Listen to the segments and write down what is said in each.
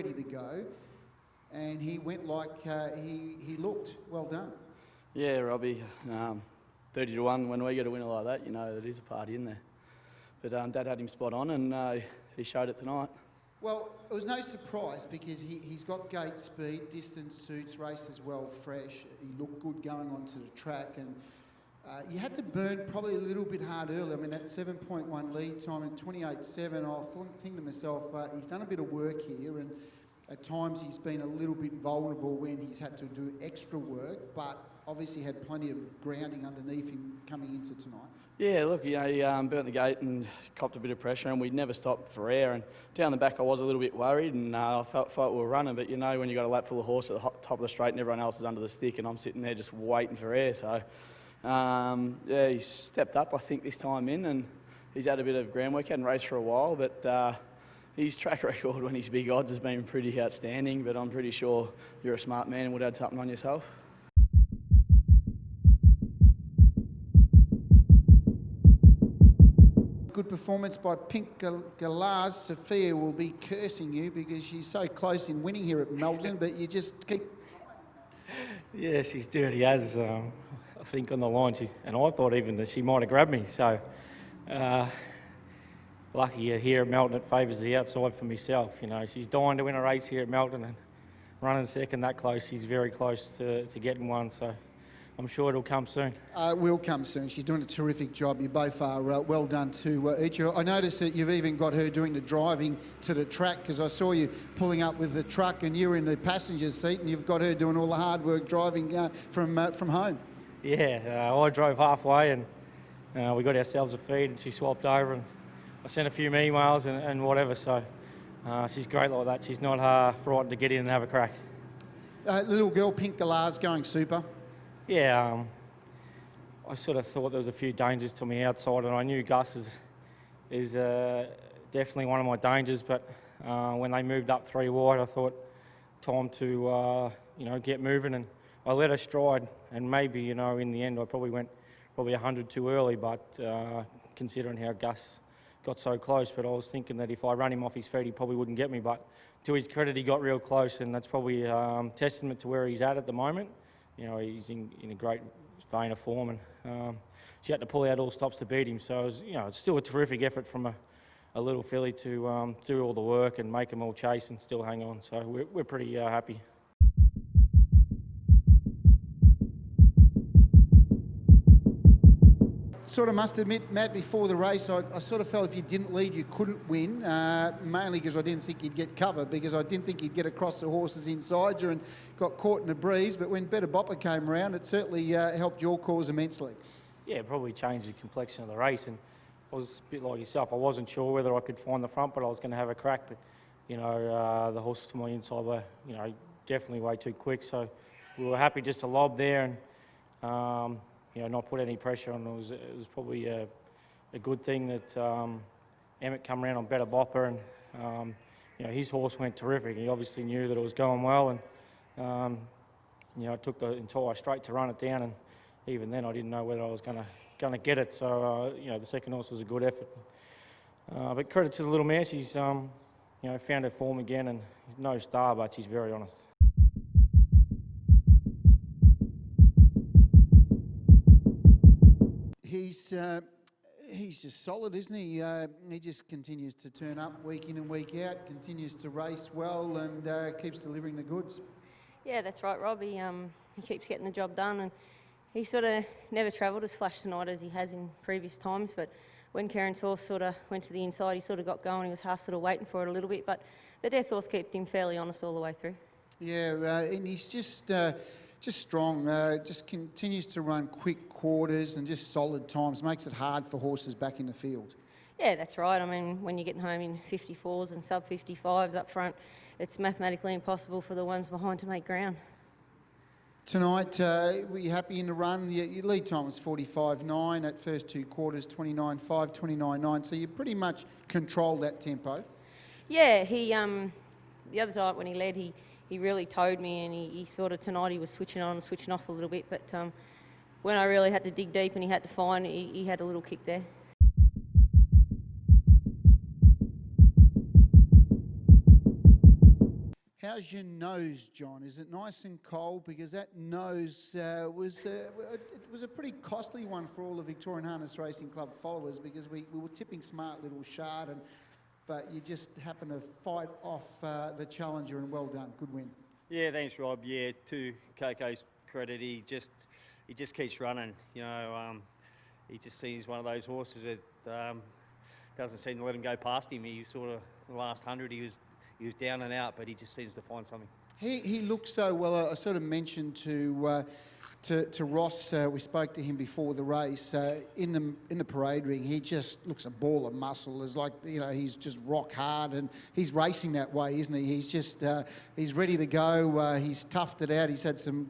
ready to go, and he went like he looked. Well done. Yeah, Robbie, 30 to 1, when we get a winner like that, you know that is a party in there. But Dad had him spot on, and he showed it tonight. Well, it was no surprise because he's got gate speed, distance suits, races well, fresh. He looked good going onto the track, and you had to burn probably a little bit hard early. I mean, that 7.1 lead time and 28.7, I think to myself, he's done a bit of work here, and at times he's been a little bit vulnerable when he's had to do extra work, but obviously had plenty of grounding underneath him coming into tonight. Yeah, look, you know, he burnt the gate and copped a bit of pressure, and we never stopped for air. And down the back, I was a little bit worried, and I felt we were running. But you know, when you got a lap full of horse at the top of the straight, and everyone else is under the stick, and I'm sitting there just waiting for air. So, yeah, he's stepped up, I think, this time in, and he's had a bit of ground work. He hadn't raced for a while, but his track record when he's big odds has been pretty outstanding. But I'm pretty sure you're a smart man and would add something on yourself. Good performance by Pink Galaz. Sophia will be cursing you because she's so close in winning here at Melton, but you just keep... Yeah, she's dirty as, I think, on the line. And I thought even that she might have grabbed me. So, lucky here at Melton, it favours the outside for myself. You know, she's dying to win a race here at Melton, and running second that close, she's very close to getting one. So, I'm sure it'll come soon. Will come soon. She's doing a terrific job. You both are well done to each of you. I noticed that you've even got her doing the driving to the track, because I saw you pulling up with the truck and you're in the passenger seat, and you've got her doing all the hard work driving from home. Yeah, I drove halfway and we got ourselves a feed, and she swapped over, and I sent a few emails and whatever. So she's great like that. She's not frightened to get in and have a crack. Little girl, Pink Galaz, going super. Yeah, I sort of thought there was a few dangers to me outside, and I knew Gus is definitely one of my dangers. But when they moved up 3 wide, I thought time to get moving, and I let her stride. And maybe in the end I probably went 100 too early. But considering how Gus got so close, but I was thinking that if I ran him off his feet, he probably wouldn't get me. But to his credit, he got real close, and that's probably testament to where he's at the moment. You know, he's in a great vein of form, and she had to pull out all stops to beat him. So, it's still a terrific effort from a little filly to do all the work and make them all chase and still hang on. So we're pretty happy. Sort of must admit, Matt, before the race, I sort of felt if you didn't lead, you couldn't win, mainly because I didn't think you'd get cover, because I didn't think you'd get across the horses inside you, and got caught in a breeze. But when Better Bopper came around, it certainly helped your cause immensely. Yeah, it probably changed the complexion of the race, and I was a bit like yourself. I wasn't sure whether I could find the front, but I was going to have a crack. But, the horses to my inside were, definitely way too quick. So we were happy just to lob there and, not put any pressure on. It was probably a good thing that Emmett come around on Better Bopper, and his horse went terrific. He obviously knew that it was going well, and it took the entire straight to run it down, and even then I didn't know whether I was going to get it. So the second horse was a good effort. But credit to the little mare. She's found her form again, and she's no star, but she's very honest. He's just solid, isn't he? He just continues to turn up week in and week out, continues to race well, and keeps delivering the goods. Yeah, that's right, Rob. He keeps getting the job done, and he sort of never travelled as flash tonight as he has in previous times. But when Karen's horse sort of went to the inside, he sort of got going. He was half sort of waiting for it a little bit, but the death horse kept him fairly honest all the way through. Yeah, and he's just strong, just continues to run quick quarters and just solid times, makes it hard for horses back in the field. Yeah, that's right. I mean, when you're getting home in 54s and sub-55s up front, it's mathematically impossible for the ones behind to make ground. Tonight, were you happy in the run? Your lead time was 45.9 at first 2 quarters, 29.5, 29.9, so you pretty much controlled that tempo. Yeah, he the other night when he led, he really towed me, and he sort of, tonight he was switching on and switching off a little bit, but when I really had to dig deep and he had to find, he had a little kick there. How's your nose, John? Is it nice and cold? Because that nose was a pretty costly one for all the Victorian Harness Racing Club followers, because we were tipping Smart Little Shard, but you just happened to fight off the challenger, and well done. Good win. Yeah, thanks, Rob. Yeah, to Coco's credit, he just keeps running. You know, he just seems one of those horses that doesn't seem to let him go past him. He sort of, the last 100, he was down and out, but he just seems to find something. He looked so well. I sort of mentioned to Ross, we spoke to him before the race, in the parade ring, he just looks a ball of muscle. It's like, you know, he's just rock hard, and he's racing that way, isn't he? He's just, he's ready to go. He's toughed it out. He's had some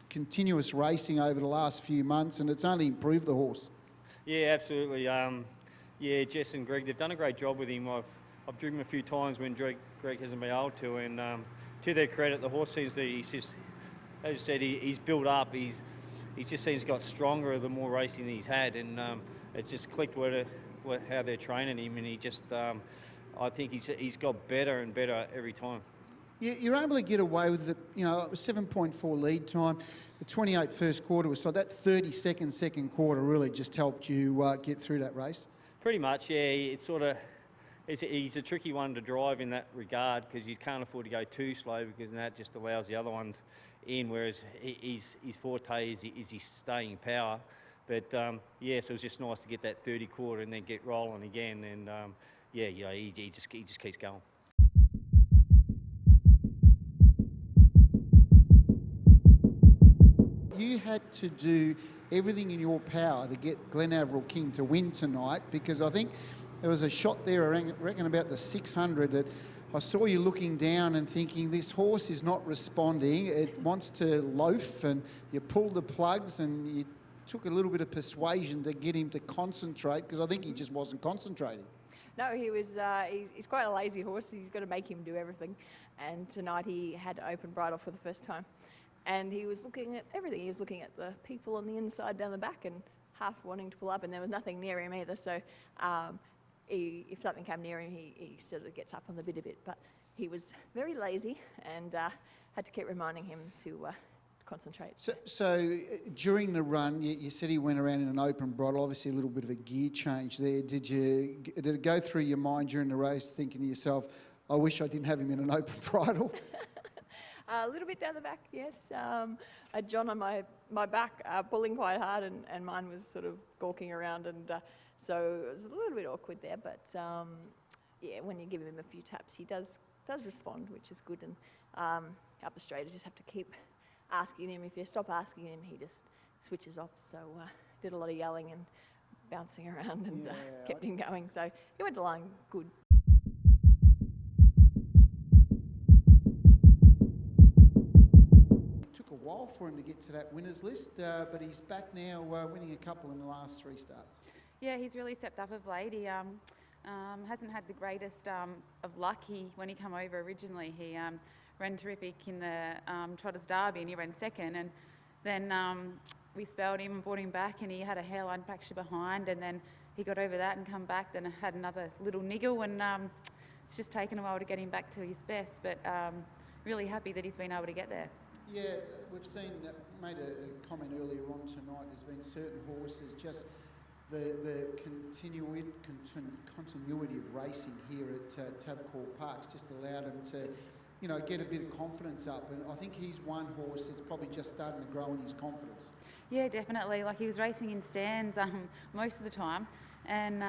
continuous racing over the last few months, and it's only improved the horse. Yeah, absolutely. Yeah, Jess and Greg, they've done a great job with him. I've driven him a few times when Greg hasn't been able to, and to their credit, the horse seems to, he's just, as you said, he's built up. He just seems got stronger the more racing he's had, and it's just clicked how they're training him, and he just, I think he's got better and better every time. You're able to get away with it, you know, it was 7.4 lead time. The 28 first quarter was so that 30-second second quarter really just helped you get through that race. Pretty much, yeah. It's sort of, he's a tricky one to drive in that regard, because you can't afford to go too slow, because that just allows the other ones in, whereas his forte is his staying power. But yeah, so it was just nice to get that 30 quarter and then get rolling again, and he just keeps going. You had to do everything in your power to get Glen Averill King to win tonight, because I think there was a shot there, I reckon about the 600, that I saw you looking down and thinking, this horse is not responding. It wants to loaf, and you pulled the plugs, and you took a little bit of persuasion to get him to concentrate, because I think he just wasn't concentrating. No, he was. He's quite a lazy horse. He's got to make him do everything. And tonight he had open bridle for the first time, and he was looking at everything. He was looking at the people on the inside down the back, and half wanting to pull up, and there was nothing near him either. So if something came near him, he sort of gets up on the bit a bit. But he was very lazy, and had to keep reminding him to concentrate. So during the run, you said he went around in an open bridle, obviously a little bit of a gear change there. Did it go through your mind during the race, thinking to yourself, I wish I didn't have him in an open bridle? A little bit down the back, yes. I had John on my back pulling quite hard, and mine was sort of gawking around, and so it was a little bit awkward there. But yeah, when you give him a few taps, he does respond, which is good. And up the straight, you just have to keep asking him. If you stop asking him, he just switches off. So did a lot of yelling and bouncing around, and kept him going. So he went along good. Took a while for him to get to that winners list, but he's back now, winning a couple in the last 3 starts. Yeah, he's really stepped up of late. He hasn't had the greatest of luck. When he came over originally, he ran terrific in the Trotters Derby, and he ran second. And then we spelled him and brought him back, and he had a hairline fracture behind, and then he got over that and come back, then had another little niggle, and it's just taken a while to get him back to his best, but really happy that he's been able to get there. Yeah, we've seen, made a comment earlier on tonight, there's been certain horses, just the continuity of racing here at Tabcorp Park's just allowed him to, you know, get a bit of confidence up. And I think he's one horse that's probably just starting to grow in his confidence. Yeah, definitely. Like, he was racing in stands most of the time, and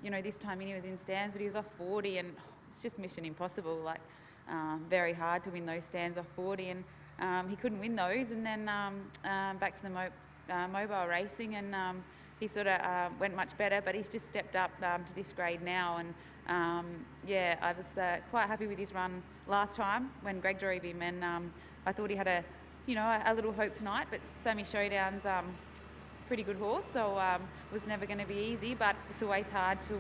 you know, this time he was in stands, but he was off 40, and it's just mission impossible. Like, very hard to win those stands off 40, and he couldn't win those. And then back to the mobile racing, and he sort of went much better, but he's just stepped up to this grade now. And yeah, I was quite happy with his run last time when Greg drove him, and I thought he had a little hope tonight. But Sammy Showdown's pretty good horse, so it was never going to be easy. But it's always hard to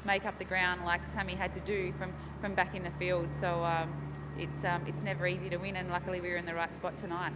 make up the ground like Sammy had to do from back in the field. So it's never easy to win, and luckily we were in the right spot tonight.